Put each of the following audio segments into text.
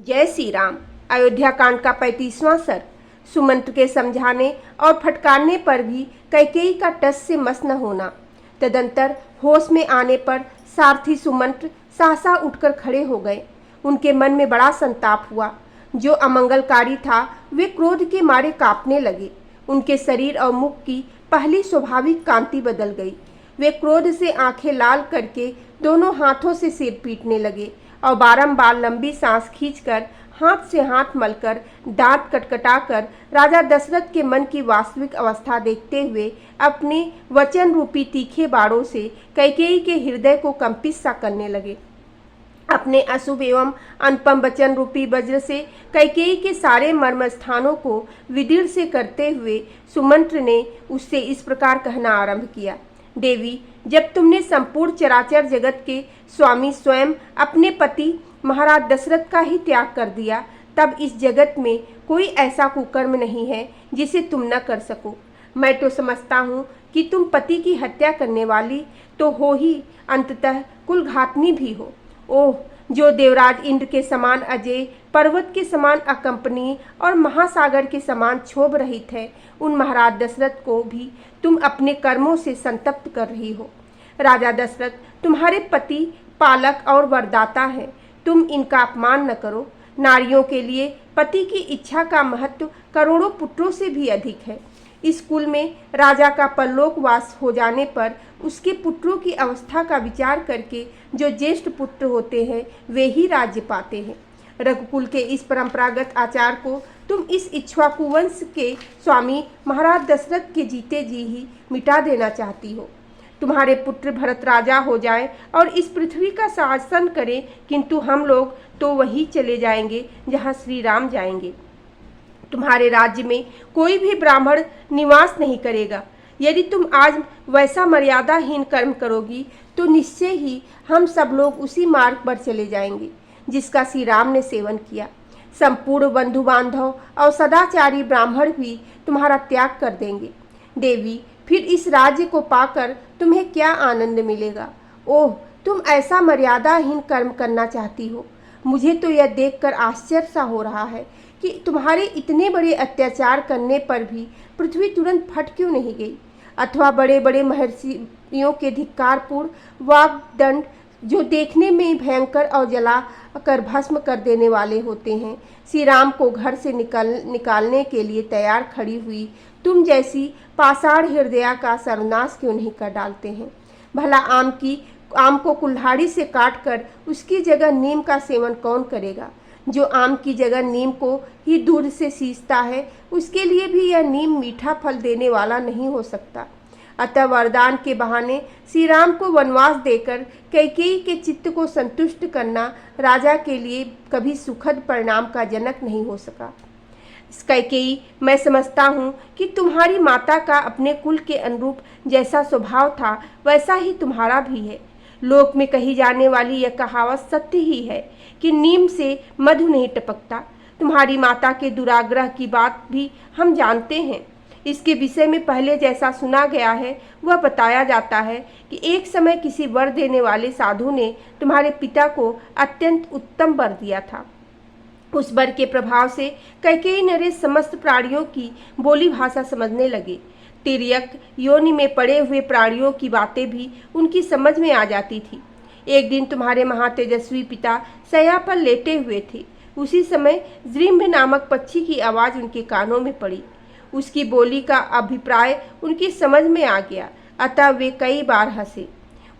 जय श्री राम। अयोध्या कांड का 35वां सर्ग। सुमंत्र के समझाने और फटकारने पर भी कैकेयी का टस से मस न होना। तदंतर होश में आने पर सारथी सुमंत्र सहसा उठकर खड़े हो गए। उनके मन में बड़ा संताप हुआ। जो अमंगलकारी था वे क्रोध के मारे कांपने लगे। उनके शरीर और मुख की पहली स्वाभाविक कांति बदल गई। वे क्रोध से आंखें लाल करके दोनों हाथों से सिर पीटने लगे और बारंबार लंबी सांस खींचकर हाथ से हाथ मलकर दांत कटकटाकर राजा दशरथ के मन की वास्तविक अवस्था देखते हुए अपने वचन रूपी तीखे बाणों से कैकेयी के हृदय को कंपित सा करने लगे। अपने अशुभ एवं अनुपम वचन रूपी वज्र से कैकेयी के सारे मर्म स्थानों को विदीर्ण से करते हुए सुमंत्र ने उससे इस प्रकार कहना आरंभ किया। देवी, जब तुमने संपूर्ण चराचर जगत के स्वामी स्वयं अपने पति महाराज दशरथ का ही त्याग कर दिया, तब इस जगत में कोई ऐसा कुकर्म नहीं है जिसे तुम न कर सको। मैं तो समझता हूँ कि तुम पति की हत्या करने वाली तो हो ही, अंततः कुलघातनी भी हो। ओह, जो देवराज इंद्र के समान अजय, पर्वत के समान अकंपनीय और महासागर के समान क्षोभ रहित है, उन महाराज दशरथ को भी तुम अपने कर्मों से संतप्त कर रही हो। राजा दशरथ तुम्हारे पति, पालक और वरदाता हैं। तुम इनका अपमान न करो। नारियों के लिए पति की इच्छा का महत्व करोड़ों पुत्रों से भी अधिक है। इस कुल में राजा का परलोकवास हो जाने पर उसके पुत्रों की अवस्था का विचार करके जो ज्येष्ठ पुत्र होते हैं वे ही राज्य पाते हैं। रघुकुल के इस परंपरागत आचार को तुम इस इक्ष्वाकु वंश के स्वामी महाराज दशरथ के जीते जी ही मिटा देना चाहती हो। तुम्हारे पुत्र भरत राजा हो जाए और इस पृथ्वी का शासन करें, किंतु हम लोग तो वहीं चले जाएंगे जहाँ श्री राम जाएंगे। तुम्हारे राज्य में कोई भी ब्राह्मण निवास नहीं करेगा। यदि तुम आज वैसा मर्यादाहीन कर्म करोगी तो निश्चय ही हम सब लोग उसी मार्ग पर चले जाएंगे जिसका श्री राम ने सेवन किया। संपूर्ण बंधु बांधव और सदाचारी ब्राह्मण भी तुम्हारा त्याग कर देंगे। देवी, फिर इस राज्य को पाकर तुम्हें क्या आनंद मिलेगा? ओह, तुम ऐसा मर्यादाहीन कर्म करना चाहती हो। मुझे तो यह देखकर आश्चर्य सा हो रहा है कि तुम्हारे इतने बड़े अत्याचार करने पर भी पृथ्वी तुरंत फट क्यों नहीं गई, अथवा बड़े बड़े महर्षियों के धिक्कारपूर्ण वाग्दंड जो देखने में भयंकर और जला कर भस्म कर देने वाले होते हैं, श्री राम को घर से निकालने के लिए तैयार खड़ी हुई तुम जैसी पाषाण हृदया का सर्वनाश क्यों नहीं कर डालते हैं? भला आम को कुल्हाड़ी से काटकर उसकी जगह नीम का सेवन कौन करेगा? जो आम की जगह नीम को ही दूध से सींचता है, उसके लिए भी यह नीम मीठा फल देने वाला नहीं हो सकता। अतः वरदान के बहाने श्री राम को वनवास देकर कैकेयी के चित्त को संतुष्ट करना राजा के लिए कभी सुखद परिणाम का जनक नहीं हो सका। कैकेयी, मैं समझता हूँ कि तुम्हारी माता का अपने कुल के अनुरूप जैसा स्वभाव था वैसा ही तुम्हारा भी है। लोक में कही जाने वाली यह कहावत सत्य ही है कि नीम से मधु नहीं टपकता। तुम्हारी माता के दुराग्रह की बात भी हम जानते हैं। इसके विषय में पहले जैसा सुना गया है वह बताया जाता है कि एक समय किसी वर देने वाले साधु ने तुम्हारे पिता को अत्यंत उत्तम वर दिया था। उस वर के प्रभाव से कैकेयी नरेश समस्त प्राणियों की बोली भाषा समझने लगे। तिर्यक योनि में पड़े हुए प्राणियों की बातें भी उनकी समझ में आ जाती थी। एक दिन तुम्हारे महातेजस्वी पिता शैया पर लेटे हुए थे। उसी समय जृंभ नामक पक्षी की आवाज़ उनके कानों में पड़ी। उसकी बोली का अभिप्राय उनकी समझ में आ गया, अतः वे कई बार हंसे।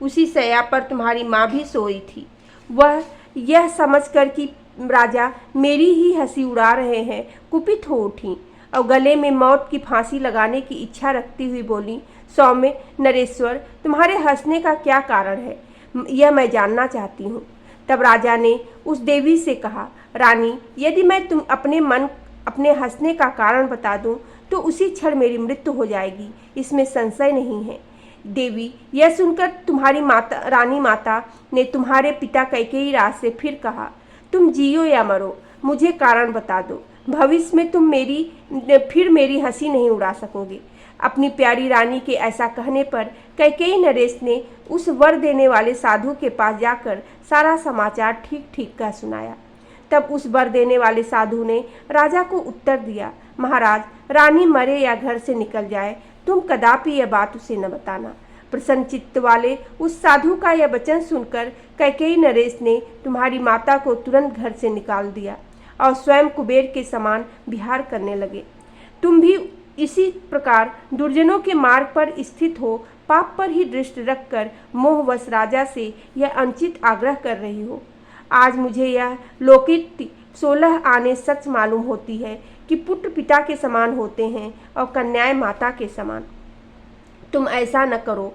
उसी शैया पर तुम्हारी माँ भी सोई थी। वह यह समझकर कि राजा मेरी ही हंसी उड़ा रहे हैं, कुपित हो उठी और गले में मौत की फांसी लगाने की इच्छा रखती हुई बोली, सौम्य नरेश्वर, तुम्हारे हंसने का क्या कारण है, यह मैं जानना चाहती हूँ। तब राजा ने उस देवी से कहा, रानी, यदि मैं तुम अपने हंसने का कारण बता दूं तो उसी क्षण मेरी मृत्यु हो जाएगी, इसमें संशय नहीं है। देवी, यह सुनकर तुम्हारी रानी माता ने तुम्हारे पिता कैकेयी राज से फिर कहा, तुम जियो या मरो, मुझे कारण बता दो। भविष्य में तुम फिर मेरी हंसी नहीं उड़ा सकोगे। अपनी प्यारी रानी के ऐसा कहने पर कैकेयी नरेश ने उस वर देने वाले साधु के पास जाकर सारा समाचार ठीक ठीक का सुनाया। तब उस वर देने वाले साधु ने राजा को उत्तर दिया, महाराज, रानी मरे या घर से निकल जाए, तुम कदापि यह बात उसे न बताना। प्रसन्न चित्त वाले उस साधु का यह वचन सुनकर कैकेयी नरेश ने तुम्हारी माता को तुरंत घर से निकाल दिया और स्वयं कुबेर के समान विहार करने लगे। तुम भी इसी प्रकार दुर्जनों के मार्ग पर स्थित हो पाप पर ही दृष्टि रखकर मोहवश राजा से यह अनुचित आग्रह कर रही हो। आज मुझे यह लौकिक 16 आने सच मालूम होती है कि पुत्र पिता के समान होते हैं और कन्याएं माता के समान। तुम ऐसा न करो,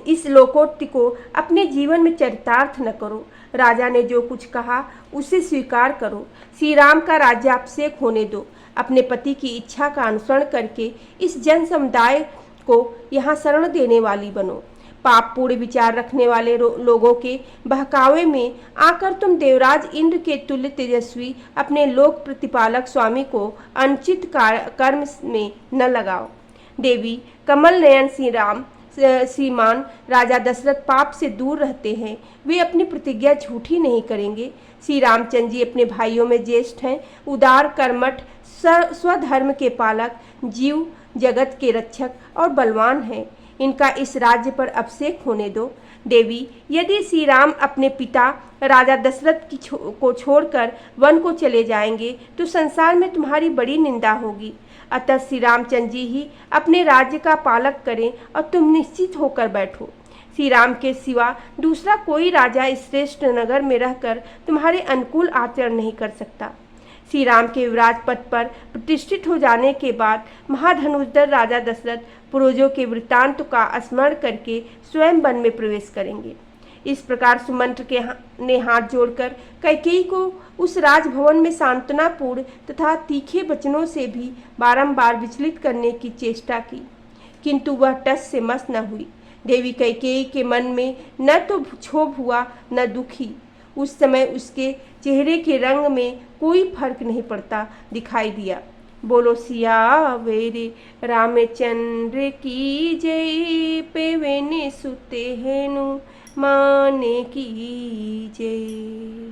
इस लोकोक्ति को अपने जीवन में चरितार्थ न करो। राजा ने जो कुछ कहा उसे स्वीकार करो। श्री राम का राज्याभिषेक होने दो। अपने पति की इच्छा का अनुसरण करके इस जन समुदाय को यहाँ शरण देने वाली बनो। पाप पूर्ण विचार रखने वाले लोगों के बहकावे में आकर तुम देवराज इंद्र के तुल्य तेजस्वी अपने लोक प्रतिपालक स्वामी को अनुचित कर्म में न लगाओ। देवी, कमल नयन श्रीमान राजा दशरथ पाप से दूर रहते हैं। वे अपनी प्रतिज्ञा झूठी नहीं करेंगे। श्री रामचंद्र जी अपने भाइयों में ज्येष्ठ हैं, उदार, कर्मठ, स्वधर्म के पालक, जीव जगत के रक्षक और बलवान हैं। इनका इस राज्य पर अभिषेक होने दो। देवी, यदि श्री राम अपने पिता राजा दशरथ को छोड़कर वन को चले जाएंगे तो संसार में तुम्हारी बड़ी निंदा होगी। अतः श्री रामचंद्र जी ही अपने राज्य का पालक करें और तुम निश्चित होकर बैठो। श्री राम के सिवा दूसरा कोई राजा इस श्रेष्ठ नगर में रहकर तुम्हारे अनुकूल आचरण नहीं कर सकता। श्री राम के युवराज पद पर प्रतिष्ठित हो जाने के बाद महाधनुर्धर राजा दशरथ पूर्वजों के वृत्तांत का स्मरण करके स्वयं वन में प्रवेश करेंगे। इस प्रकार सुमंत्र ने हाथ जोड़कर कैकेयी को उस राजभवन में सांत्वनापूर्ण तथा तीखे वचनों से भी बारंबार विचलित करने की चेष्टा की, किंतु वह टस से मस न हुई। देवी कैकेयी के मन में न तो क्षोभ हुआ न दुखी। उस समय उसके चेहरे के रंग में कोई फर्क नहीं पड़ता दिखाई दिया। बोलो सियावेरे रामचंद्र की जय, पेवेने सुते हेनु माने की जय।